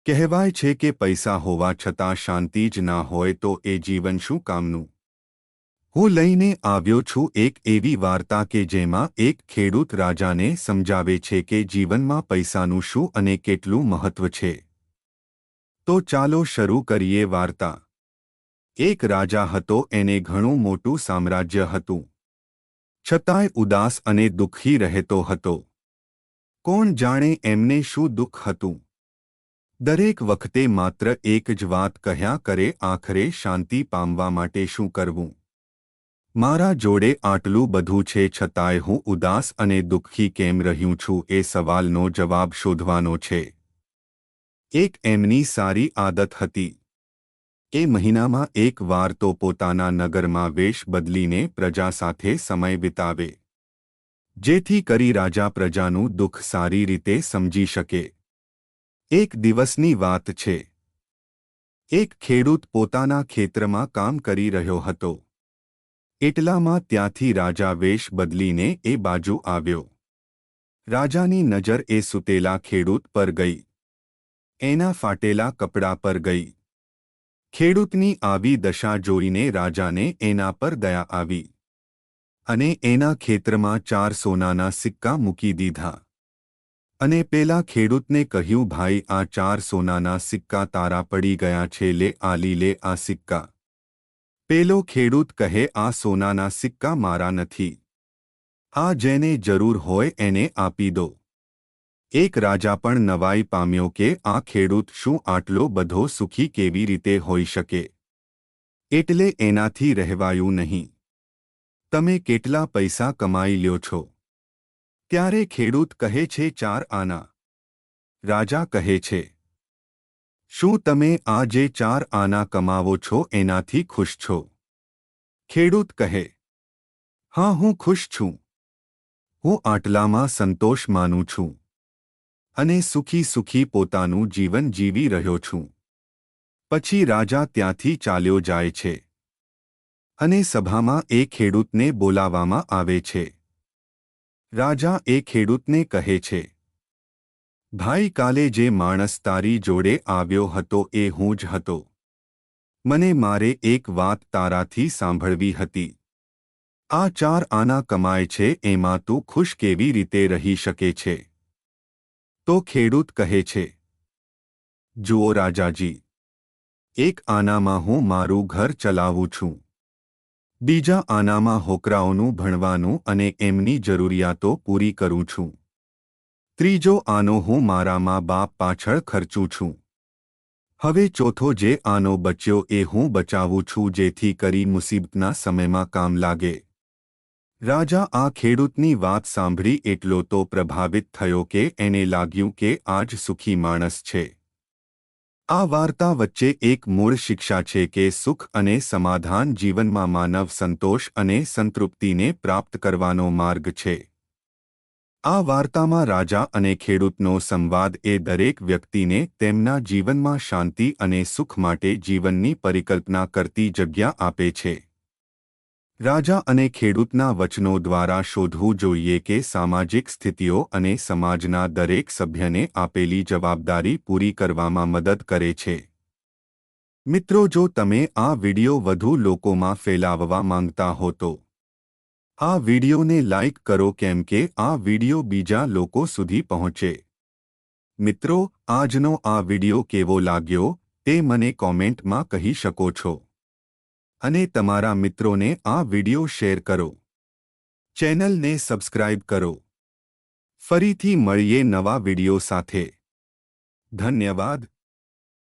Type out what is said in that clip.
કહેવાય છે કે પૈસા હોવા છતાં શાંતિ જ ના હોય તો એ જીવન શું કામનું? હું લઈને આવ્યો છું એક એવી વાર્તા કે જેમાં એક ખેડૂત રાજાને સમજાવે છે કે જીવનમાં પૈસાનું શું અને કેટલું મહત્વ છે. તો ચાલો શરૂ કરીએ વાર્તા. એક રાજા હતો, એને ઘણું મોટું સામ્રાજ્ય હતું. છતાંય ઉદાસ અને દુઃખી રહેતો હતો. કોણ જાણે એમને શું દુઃખ હતું? દરેક વખતે માત્ર એક જ વાત કહ્યા કરે, આખરે શાંતિ પામવા માટે શું કરવું? મારા જોડે આટલું બધું છે છતાંય હું ઉદાસ અને દુઃખી કેમ રહ્યું છું? એ સવાલનો જવાબ શોધવાનો છે. એક એમની સારી આદત હતી. એ મહિનામાં એક વાર તો પોતાના નગરમાં વેશ બદલીને પ્રજા સાથે સમય વિતાવે, જેથી કરી રાજા પ્રજાનું દુઃખ સારી રીતે સમજી શકે. એક દિવસની વાત છે. એક ખેડૂત પોતાના ખેતરમાં કામ કરી રહ્યો હતો. એટલામાં ત્યાંથી રાજા વેશ બદલીને એ બાજુ આવ્યો. રાજાની નજર એ સૂતેલા ખેડૂત પર ગઈ. એના ફાટેલા કપડાં પર ગઈ. ખેડૂતની આવી દશા જોઈને રાજાને એના પર દયા આવી અને એના ખેતરમાં 4 સોનાના સિક્કા મૂકી દીધા. અને પેલા ખેડૂતને કહ્યું, ભાઈ, આ 4 સોનાના સિક્કા તારા પડી ગયા છે, લે આ સિક્કા. પેલો ખેડૂત કહે, આ સોનાના સિક્કા મારા નથી. આ જેને જરૂર હોય એને આપી દો. એક રાજા પણ નવાઈ પામ્યો કે આ ખેડૂત શું આટલો બધો સુખી કેવી રીતે હોઈ શકે? એટલે એનાથી રહેવાયું નહીં. તમે કેટલા પૈસા કમાઈ લ્યો છો? ત્યારે ખેડૂત કહે છે, 4 આના. રાજા કહે છે, શું તમે આ જે 4 આના કમાવો છો એનાથી ખુશ છો? ખેડૂત કહે, હા, હું ખુશ છું. હું આટલામાં સંતોષ માનું છું અને સુખી સુખી પોતાનું જીવન જીવી રહ્યો છું. પછી રાજા ત્યાંથી ચાલ્યો જાય છે અને સભામાં એ ખેડૂતને બોલાવવામાં આવે છે. રાજા એ ખેડૂતને કહે છે, ભાઈ, કાલે જે માણસ તારી જોડે આવ્યો હતો એ હું જ હતો. મને મારે એક વાત તારાથી સાંભળવી હતી. આ 4 આના કમાય છે એમાં તું ખુશ કેવી રીતે રહી શકે છે? તો ખેડૂત કહે છે, જુઓ રાજાજી, 1 આનામાં હું મારું ઘર ચલાવું છું. બીજા આનામાં છોકરાઓનું ભણવાનું અને એમની જરૂરિયાતો પૂરી કરું છું. ત્રીજો આનો હું મારા મા બાપ પાછળ ખર્ચું છું. હવે ચોથો જે આનો બચ્યો એ હું બચાવું છું જેથી કરી મુસીબતના સમયમાં કામ લાગે. રાજા આ ખેડૂતની વાત સાંભળી એટલો તો પ્રભાવિત થયો કે એને લાગ્યું કે આ જ સુખી માણસ છે. આ વાર્તા વચ્ચે એક મૂળ શિક્ષા છે કે સુખ અને સમાધાન જીવનમાં માનવ સંતોષ અને સંતૃપ્તિને પ્રાપ્ત કરવાનો માર્ગ છે. આ વાર્તામાં રાજા અને ખેડૂતનો સંવાદ એ દરેક વ્યક્તિને તેમના જીવનમાં શાંતિ અને સુખ માટે જીવનની પરિકલ્પના કરતી જગ્યા આપે છે. રાજા અને ખેડૂતના વચનો દ્વારા શોધવું જોઈએ કે સામાજિક સ્થિતિઓ અને સમાજના દરેક સભ્યને આપેલી જવાબદારી પૂરી કરવામાં મદદ કરે છે. મિત્રો, જો તમે આ વિડિયો વધુ લોકોમાં ફેલાવવા માંગતા હો તો આ વિડિયોને લાઇક કરો કેમ કે આ વિડિયો બીજા લોકો સુધી પહોંચે. મિત્રો, આજનો આ વિડિયો કેવો લાગ્યો તે મને કોમેન્ટમાં કહી શકો છો. અને તમારા મિત્રોને આ વિડિયો શેર કરો. ચેનલને સબસ્ક્રાઇબ કરો. ફરીથી મળીએ નવા વિડિયો સાથે. ધન્યવાદ.